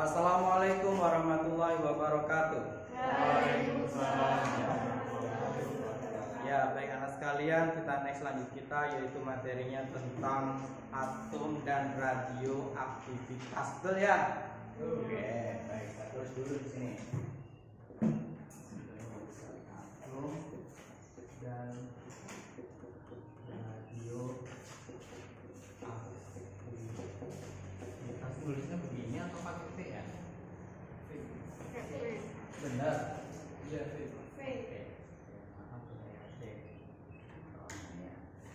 Assalamualaikum warahmatullahi wabarakatuh. Ya, baik anak sekalian, kita next lanjut kita yaitu materinya tentang atom dan radioaktivitas. Betul ya? Oke, baik. Kita terus dulu di sini. Atom dan radioaktivitas. Tulisnya begini atau pakai V ya? Benar. Iya, V.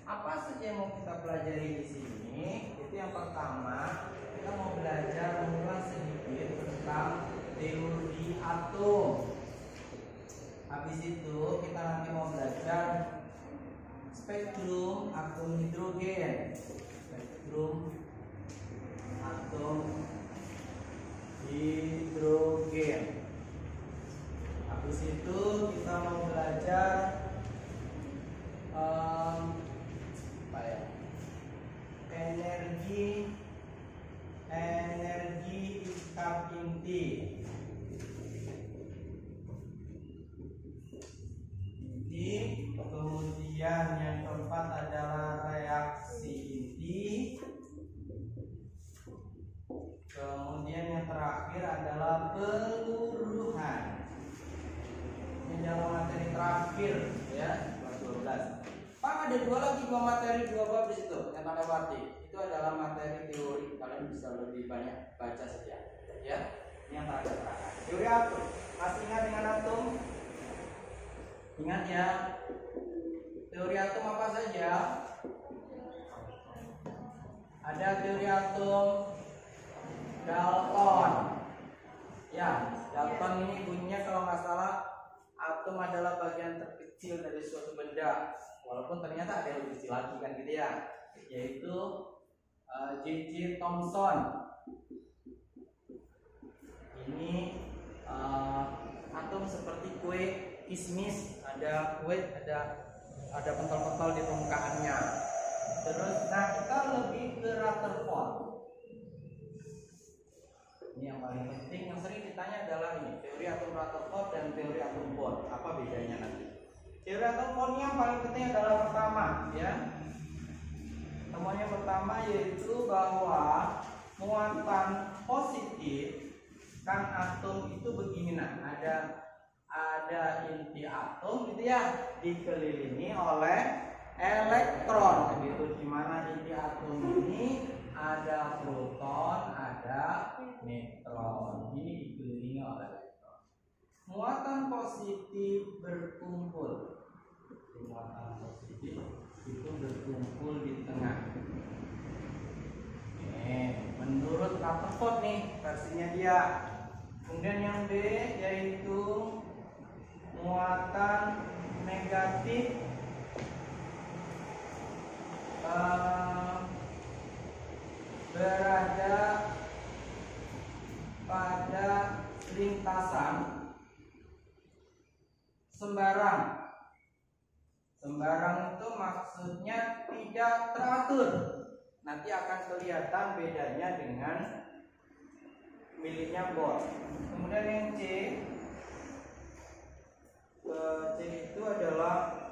Apa saja yang mau kita pelajari di sini? Itu yang pertama, kita mau belajar mengulas sedikit tentang teori atom. Habis itu kita nanti mau belajar spektrum atom hidrogen. Spektrum atom hidrogen. Habis itu kita mau belajar energi ikat inti. Kemudian yang keempat adalah reaksi inti. Kemudian yang terakhir adalah peluruhan. Ini adalah materi terakhir ya, kelas 12. Pak, ada dua materi, dua bab di situ yang tak lewati. Itu adalah materi teori. Kalian bisa lebih banyak baca saja. Ya, ini yang terakhir. Teori atom. Masih ingat dengan atom? Ingat ya. Teori atom apa saja? Ada teori atom Dalton. Ya, Dalton ini bunyinya kalau nggak salah, atom adalah bagian terkecil dari suatu benda. Walaupun ternyata ada yang lebih kecil lagi kan gitu ya, yaitu J.J. Thomson. Ini atom seperti kue kismis, ada kue, ada pentol-pentol di permukaannya. Terus, nah kita lebih ke Rutherford. Ini yang paling penting, yang sering ditanya adalah ini, teori atom Rutherford dan teori atom Bohr. Apa bedanya nanti? Teori atom Bohr yang paling penting adalah pertama, ya. Temuan yang pertama yaitu bahwa muatan positif kan atom itu begini, nah ada inti atom gitu ya, dikelilingi oleh elektron begitu, di mana inti atom ini ada proton, ada neutron. Ini dikelilingi oleh elektron. Muatan positif berkumpul. Muatan positif itu berkumpul di tengah. Menurut Rutherford nih versinya dia. Kemudian yang B yaitu muatan negatif berada pada lintasan sembarang. Sembarang itu maksudnya tidak teratur. Nanti akan kelihatan bedanya dengan miliknya Bohr. Kemudian yang C itu adalah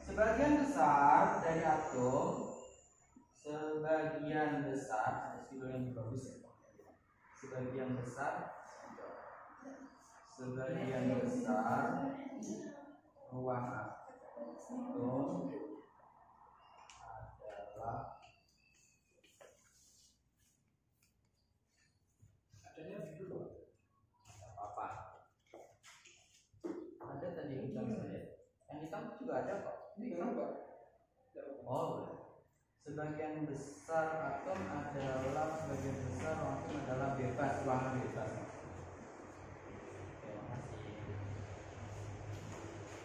sebagian besar dari atom, sebagian besar ruang atom adalah apa? Ada tadi hitam saya. Yang hitam juga ada kok. Oh, sebagian besar atom adalah bebas, ruangan bebas. Terima kasih.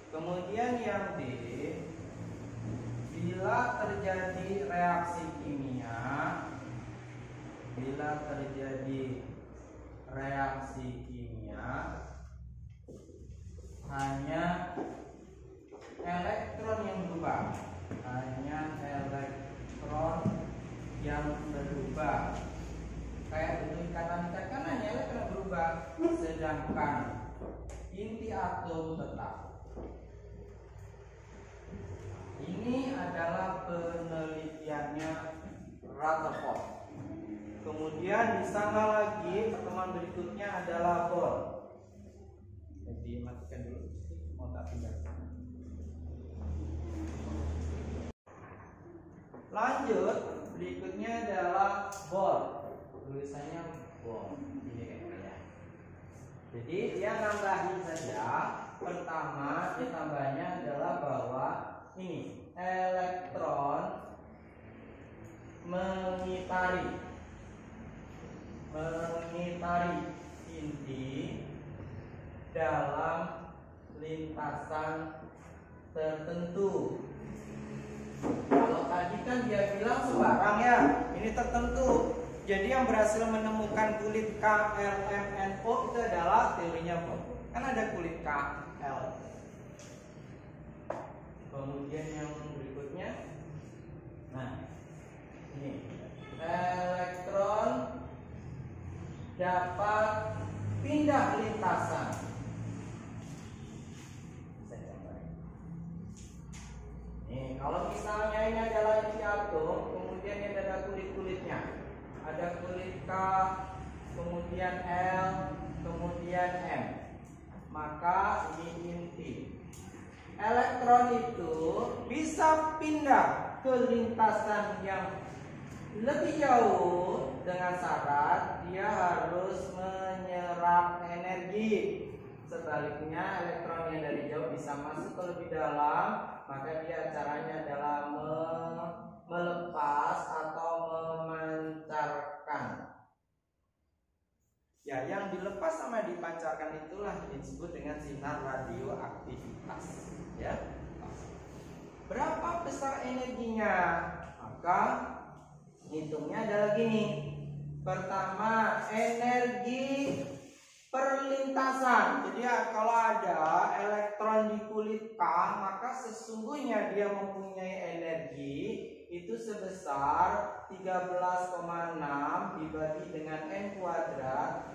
Kemudian yang D, bila terjadi reaksi kimia, hanya elektron yang berubah. Kayak itu ikatan kan hanya elektron berubah. sedangkan inti atom tetap. Ini adalah penelitiannya Rutherford. Kemudian di sana lagi pertemuan berikutnya adalah Bohr. Jadi matikan dulu, mau tak pindah. Lanjut, berikutnya adalah Bohr. Tulisannya Bohr. Ini kayaknya. Jadi dia nambahin saja. Pertama ditambahnya adalah bahwa ini elektron mengitari inti dalam lintasan tertentu. Kalau tadi kan dia bilang sembarang ya, ini tertentu. Jadi yang berhasil menemukan kulit KLMNO itu adalah teorinya Bohr. Kan ada kulit KL. Kemudian yang berikutnya, nah ini elektron dapat pindah lintasan. Nih, kalau misalnya ini adalah inti atom, kemudian ini ada kulit-kulitnya. Ada kulit K, kemudian L, kemudian M. Maka ini inti. Elektron itu bisa pindah ke lintasan yang lebih jauh dengan syarat dia harus menyerap energi. Sebaliknya elektron yang dari jauh bisa masuk ke lebih dalam, maka dia caranya adalah melepas atau memancarkan. Ya, yang dilepas sama dipancarkan itulah disebut dengan sinar radioaktivitas. Ya, berapa besar energinya? Maka hitungnya adalah gini. Pertama, energi perlintasan. Jadi ya, kalau ada elektron di kulit K, maka sesungguhnya dia mempunyai energi itu sebesar 13,6 dibagi dengan N kuadrat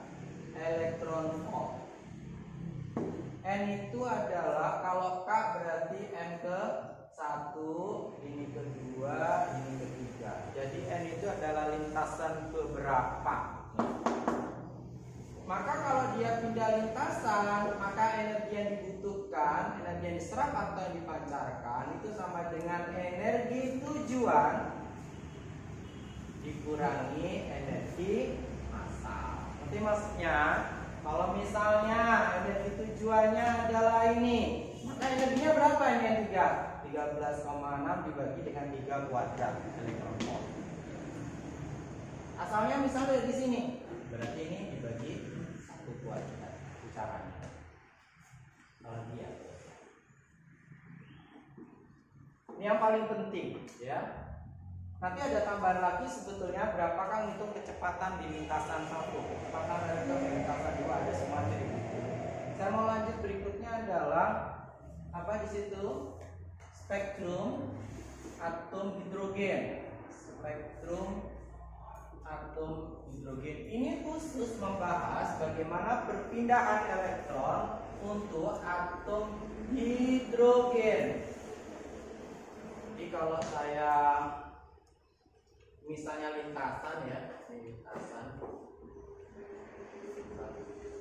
elektron volt. N itu adalah, kalau K berarti N ke 1, ini kedua, ini ketiga. Jadi N itu adalah lintasan keberapa. Maka kalau dia pindah lintasan, maka energi yang dibutuhkan, energi yang diserap atau yang dipancarkan itu sama dengan energi tujuan dikurangi energi massal. Nanti maksudnya, kalau misalnya energi tujuannya adalah ini, maka energinya berapa ini yang 13,6 dibagi dengan 3 kuadrat elektron volt. Asalnya misalnya dari sini, berarti ini dibagi 1 kuadrat. Itu caranya. Kalau dia. Ini yang paling penting, ya. Nanti ada tambahan lagi sebetulnya berapakah ngitung kecepatan di lintasan 1, kecepatan elektron di lintasan 2, ada semua di buku. Saya mau lanjut, berikutnya adalah apa di situ? Spektrum atom hidrogen. Spektrum atom hidrogen. Ini khusus membahas bagaimana perpindahan elektron untuk atom hidrogen. Jadi kalau saya misalnya lintasan ya, ini lintasan 1,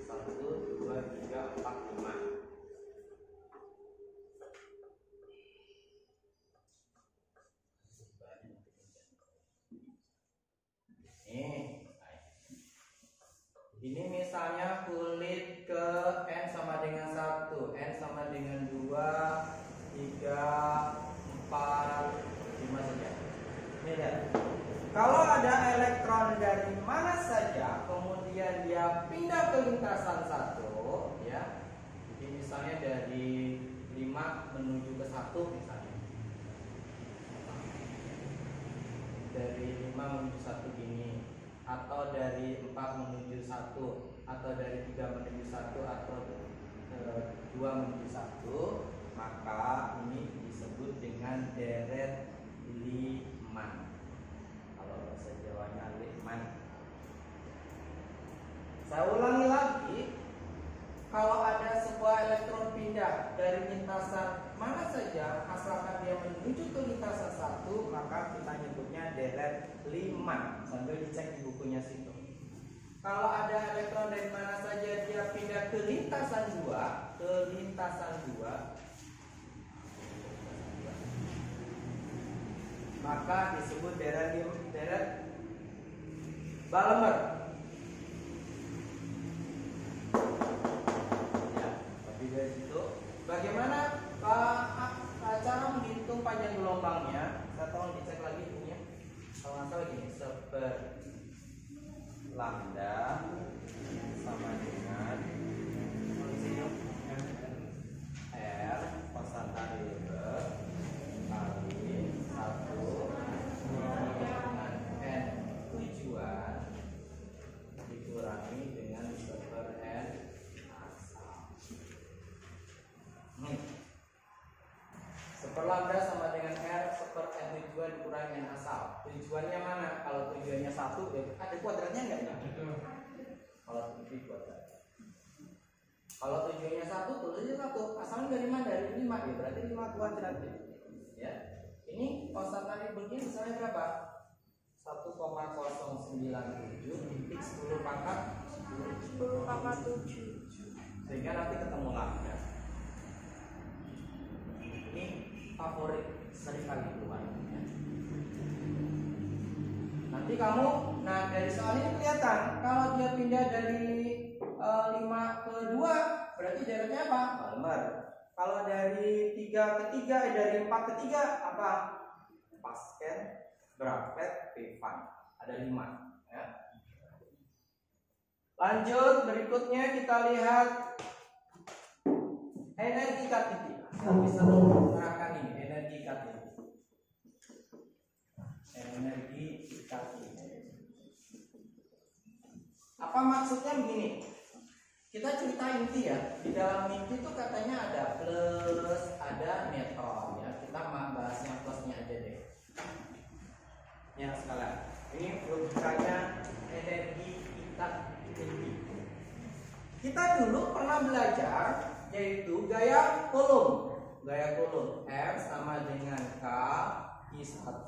2, 3, 4, 5. Ini misalnya kulit ke N sama dengan 1, N sama dengan 2, 3, 4, 5 saja. Ini lihat. Kalau ada elektron dari mana saja, kemudian dia pindah ke lintasan 1, ya. Jadi misalnya dari 5 menuju ke 1 misalnya. Dari 5 menuju 1 gini, atau dari 4 menuju 1, atau dari 3 menuju 1, atau 2 menuju 1, maka ini disebut dengan deret Liman. Kalau bahasa Jawanya Liman. Saya ulangi lagi, kalau ada sebuah elektron pindah dari lintasan mana saja, asalkan dia menuju ke lintasan 1, maka kita nyebutnya deret 5. Sambil dicek di bukunya situ. Kalau ada elektron dari mana saja dia pindah ke lintasan 2, maka disebut deret Balmer. Ya, tapi dari situ bagaimana cara menghitung panjang gelombangnya? Saya tolong dicek lagi bukunya. Kalau nggak salah gini, lambda sama dengan R kosata Weber kali 1 dengan N tujuan dikurangi dengan super N asal. Super lambda sama dengan R super N tujuan dikurangi N asal. Tujuannya mana? Kalau tujuannya 1, ya ada kuadratnya enggak ya? Kalau tujuh kuadrat. Kalau tujuannya 1, tulisnya 1. Asalnya dari mana? Dari 5, ya berarti 5 kuadrat ya. Ini kosata begini misalnya berapa? 1,097 titik 10 pangkat 7. Sehingga nanti ketemu lambda. Ini favorit sering kali keluar. Nanti kamu, nah dari soal ini kelihatan kalau dia pindah dari 5 ke 2 berarti deretnya apa? Balmer. Kalau dari 3 ke 3, dari 4 ke 3 apa? Pascal, Braffet, Pfan. Ada 5 ya. Lanjut, berikutnya kita lihat energi Katipi. Saya bisa menerangkan ini, energi Katipi. Energi Katipi. Apa maksudnya begini? Kita cerita inti ya. Di dalam inti itu katanya ada plus, ada neutron ya. Kita bahas yang plusnya aja deh. Ya sekalian. Ini logikanya energi Katipi. Kita dulu pernah belajar yaitu gaya Coulomb. Gaya Coulomb F sama dengan K I1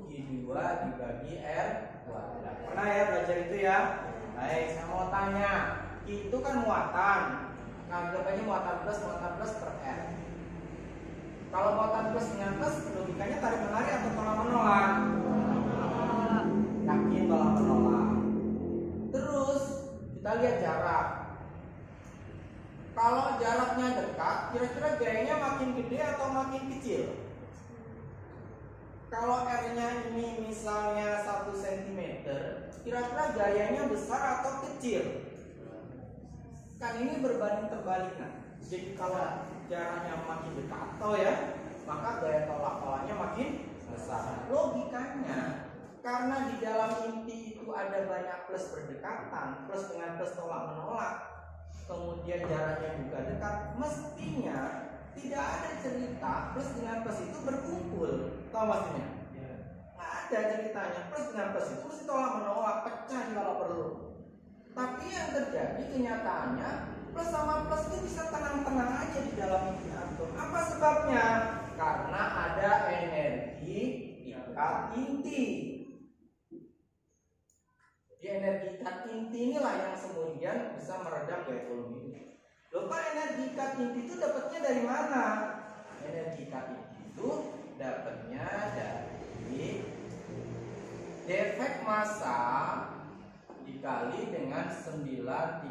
I2 dibagi R kuadrat. Pernah ya belajar itu ya? Baik, saya mau tanya. Itu kan muatan. Anggap aja muatan plus per R. Kalau muatan plus dengan plus, logikanya tarik menarik atau tolak menolak? Yakin tolak menolak. Terus kita lihat jarak. Kalau jaraknya dekat, kira-kira gayanya makin gede atau makin kecil? Kalau R-nya ini misalnya 1 cm, kira-kira gayanya besar atau kecil? Kan ini berbanding terbalik. Jadi kalau jaraknya makin dekat ya, maka gaya tolak-tolaknya makin besar. Logikanya, karena di dalam inti itu ada banyak plus berdekatan, plus dengan plus tolak menolak, kemudian jaraknya juga dekat, mestinya tidak ada cerita plus dengan plus itu berkumpul. Tahu maksudnya? Nggak ada ceritanya. Plus dengan plus itu mesti tolak menolak, pecah kalau perlu. Tapi yang terjadi kenyataannya plus sama plus itu bisa tenang-tenang aja di dalam inti atom. Apa sebabnya? Karena ada energi ikat inti. Di energi ikat inti inilah yang kemudian bisa meredam gaya Coulomb ini. Lupa energi ikat inti itu dapatnya dari mana? Energi ikat inti itu dapatnya dari defek massa dikali dengan 931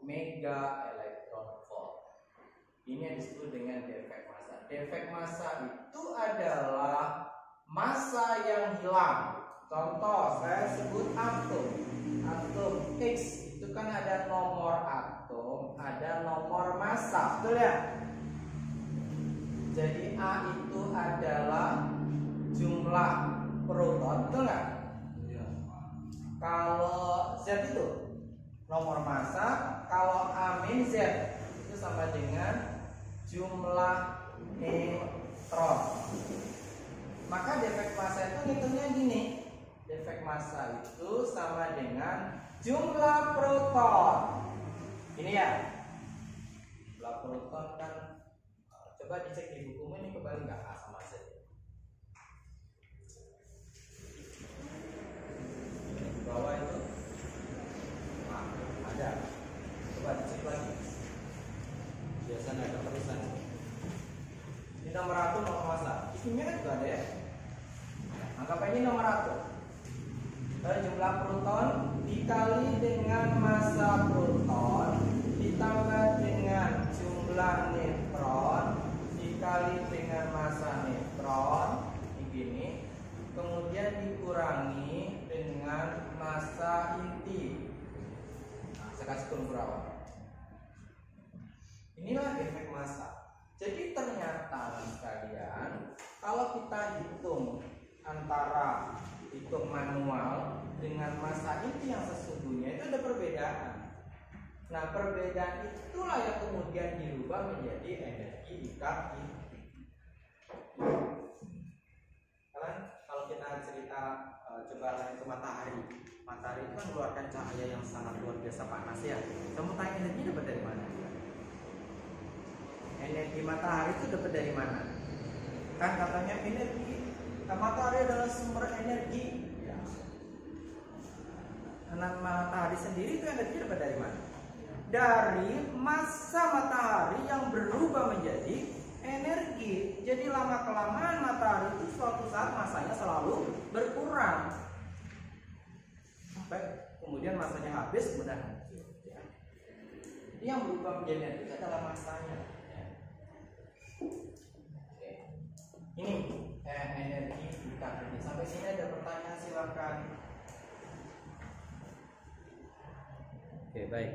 mega elektron volt. Ini yang disebut dengan defek massa. Defek massa itu adalah massa yang hilang. Contoh, saya sebut atom. Atom X itu kan ada nomor atom, ada nomor massa, betul ya? Jadi A itu adalah jumlah proton, betul nggak? Kalau Z itu nomor massa, kalau A min Z itu sama dengan jumlah neutron. Maka defek massa itu ngitungnya gini. Defek massa itu sama dengan jumlah proton Ini ya, jumlah proton kan, coba dicek di bukumu ini kembali nggak A sama Z. Di bawah itu ada, coba dicek lagi. Biasanya ada tulisan. Ini nomor atom nomor massa. Isinya kan juga ada ya. Anggap aja nomor atom. Jumlah proton dikali dengan massa proton ditambah dengan jumlah neutron dikali dengan massa neutron begini, kemudian dikurangi dengan massa inti. Nah, saya kasih pengurawan. Inilah efek massa. Jadi ternyata sekalian, kalau kita hitung antara hitung manual dengan massa inti yang sesungguhnya itu ada perbedaan. Nah, perbedaan itulah yang kemudian dirubah menjadi energi ikat inti. Kalau kita cerita coba lain ke matahari, matahari itu kan mengeluarkan cahaya yang sangat luar biasa panas ya. Kamu tanya energi dapat dari mana? Energi matahari itu dapat dari mana? Kan katanya energi matahari adalah sumber energi. Ya. Karena matahari sendiri itu energi dapat dari mana? Dari massa matahari yang berubah menjadi energi. Jadi lama kelamaan matahari itu suatu saat massanya selalu berkurang sampai kemudian massanya habis kemudian hancur. Ya. Jadi yang berubah menjadi energi adalah massanya. Ini energi ikat inti. Sampai sini ada pertanyaan silakan. Oke, baik.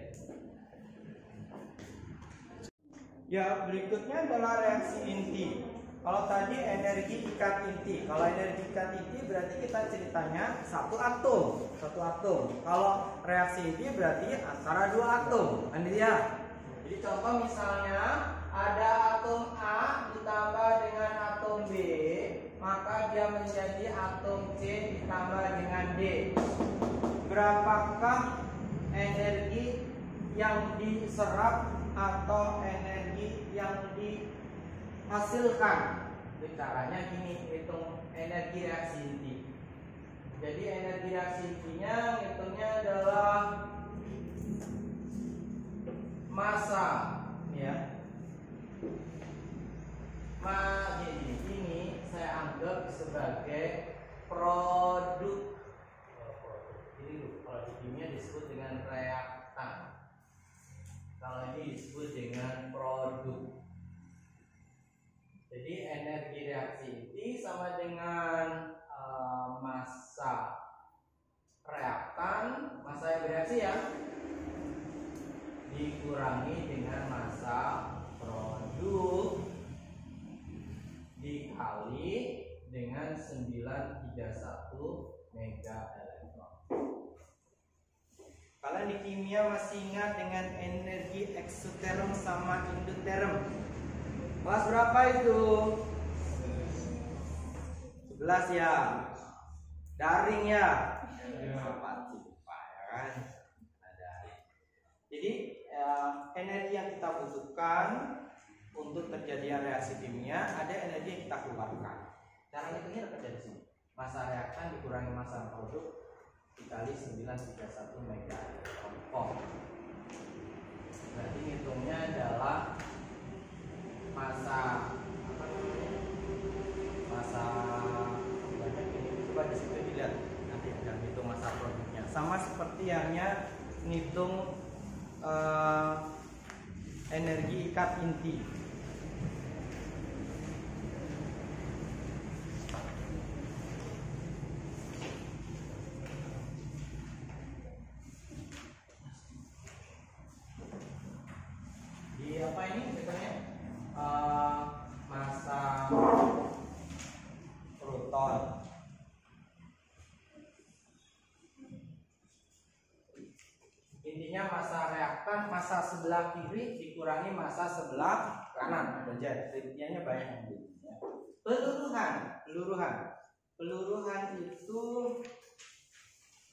Ya, berikutnya adalah reaksi inti. Kalau tadi energi ikat inti, kalau energi ikat inti berarti kita ceritanya satu atom. Kalau reaksi inti berarti antara dua atom. Kan ya? Jadi contoh misalnya ada atom A ditambah dengan atom B, maka dia menjadi atom C ditambah dengan D. Berapakah energi yang diserap atau energi yang dihasilkan? Jadi caranya gini, hitung energi reaksi inti. Jadi energi reaksi intinya hitungnya adalah massa, ya. Ini saya anggap sebagai produk. Ini kalau di kimia disebut dengan reaktan. Kalau ini disebut dengan produk. Jadi energi reaksi inti sama dengan massa reaktan, massa yang bereaksi ya, dikurangi dengan massa produk dikali dengan 931 mega elektron. Kalian di kimia masih ingat dengan energi eksoterm sama endoterm? Kelas berapa itu? 11 ya. Daring ya. Jadi energi yang kita butuhkan untuk terjadinya reaksi kimia, ada energi yang kita keluarkan. Cara hitungnya dapat dari sini. Massa reaktan dikurangi massa produk dikali 931 mega elektron. Berarti hitungnya adalah massa banyak ini. Coba di situ dilihat nanti yang hitung massa produknya. Sama seperti hanya ngitung energi ikat inti. Di apa ini misalnya massa proton. Intinya massa reaktan, massa sebelah kiri dikurangi massa sebelah kanan. Belajar intinya banyak yang ya. Peluruhan itu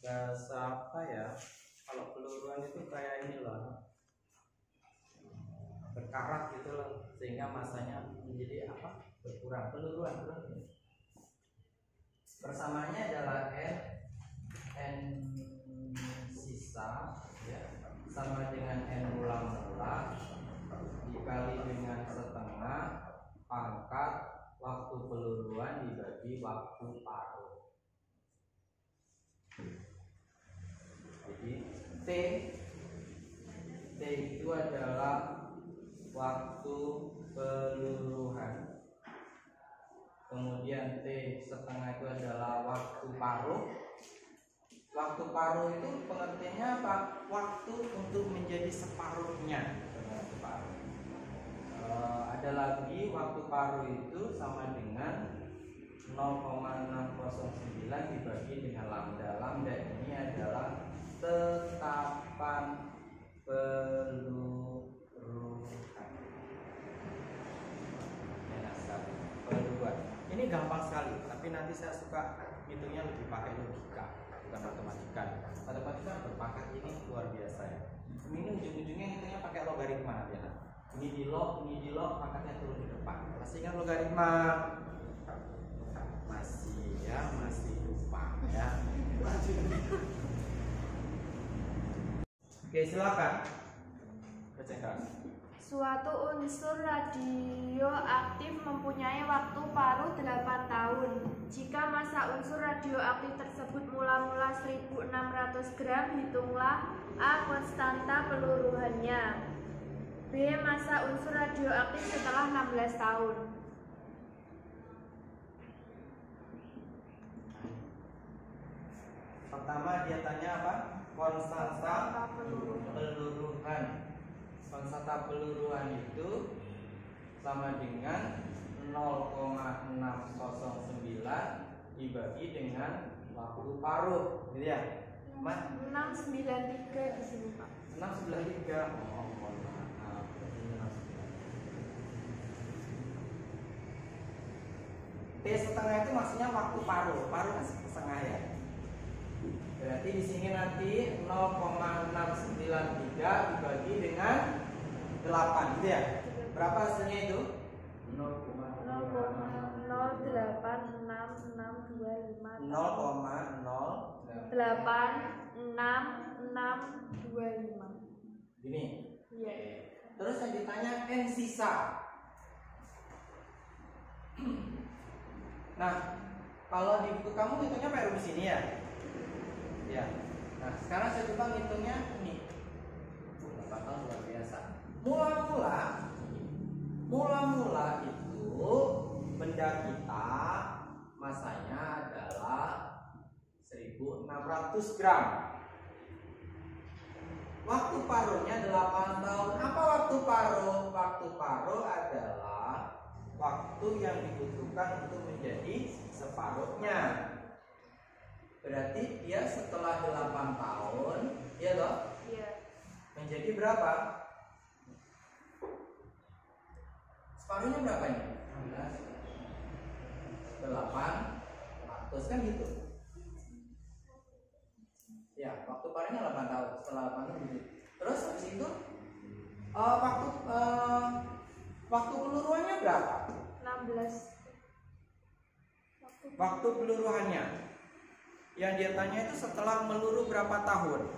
bahasa apa ya? Kalau peluruhan itu kayak ini loh. berkarat gitu loh, sehingga masanya menjadi apa? Berkurang, peluruan. Persamaannya adalah n sisa ya, sama dengan n mula-mula dikali dengan setengah pangkat waktu peluruan dibagi waktu paruh. Jadi T itu adalah waktu peluruhan, kemudian T setengah itu adalah waktu paruh. Waktu paruh itu pengertiannya apa? Waktu untuk menjadi separuhnya. Ada lagi waktu paruh itu sama dengan 0,609 dibagi dengan lambda. Lambda ini adalah tetapan peluruhan. Ini gampang sekali, tapi nanti saya suka hitungnya lebih pakai logika, bukan matematika. Matematika berpakat ini luar biasa ya. Ini ujung-ujungnya hitungnya pakai logaritma ya. Ini di log, makanya turun di depan. Masih ingat logaritma? Masih lupa ya. Oke, silakan. Bacakan. Suatu unsur radioaktif mempunyai waktu paruh 8 tahun. Jika massa unsur radioaktif tersebut mula-mula 1600 gram, hitunglah A. konstanta peluruhannya, B. massa unsur radioaktif setelah 16 tahun. Pertama dia tanya apa? Konstanta peluruhan. Konstanta peluruhan itu sama dengan 0,609 dibagi dengan waktu paruh, gitu ya? 693 di sini, Pak. 693. Oh, mohon maaf. T setengah itu maksudnya waktu paruh. Paruh kan setengah ya. Berarti di sini nanti 0,693 dibagi dengan 8, gitu ya? Berapa hasilnya itu? 0,08625. Gini. Iya. Terus yang ditanya n sisa. Nah, kalau di buku kamu hitungnya pakai rumus ini ya? Ya. Nah, sekarang saya coba ngitungnya ini. 8 tahun luar biasa. Mula-mula itu benda kita masanya adalah 1600 gram. Waktu paruhnya 8 tahun. Apa waktu paruh? Waktu paruh adalah waktu yang dibutuhkan untuk menjadi separuhnya. Berarti dia setelah 8 tahun, ya toh? Iya. Menjadi berapa? Separuhnya berapa ini? 800 kan gitu. Ya, waktu paruhnya 8 tahun. Setelah 8 tahun gitu. Terus habis itu waktu peluruhannya berapa? 16. Waktu peluruhannya yang dia tanya itu setelah meluruh berapa tahun?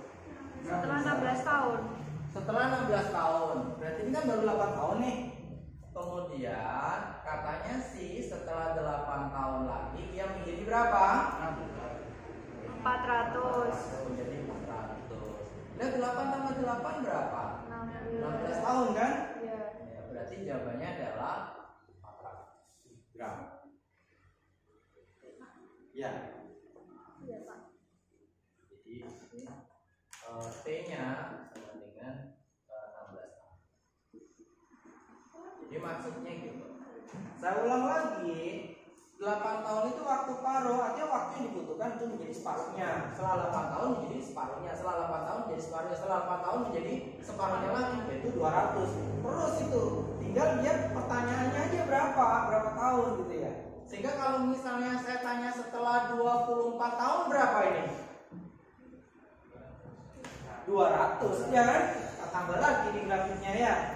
Setelah 16 tahun. Setelah 16 tahun. Berarti ini kan baru 8 tahun nih. Kemudian katanya sih setelah 8 tahun lagi dia menjadi berapa? 400. Menjadi 400. Nah 8 tambah 8 berapa? 16 16 tahun kan? Iya. Ya, berarti jawabannya adalah 400 gram. Ya. Iya, Pak. Jadi ini T-nya sama dengan 16 tahun. Jadi maksudnya gitu. Saya ulang lagi, 8 tahun itu waktu paruh, artinya waktu yang dibutuhkan untuk menjadi separuhnya. Setelah 8 tahun menjadi separuhnya, setelah 8 tahun menjadi separuhnya, setelah 8 tahun menjadi separuhnya lagi, yaitu 200. Terus itu, tinggal lihat pertanyaannya aja berapa tahun gitu ya. Sehingga kalau misalnya saya tanya setelah 24 tahun berapa ini? 200 ya kan? Kita tambah lagi di grafiknya ya.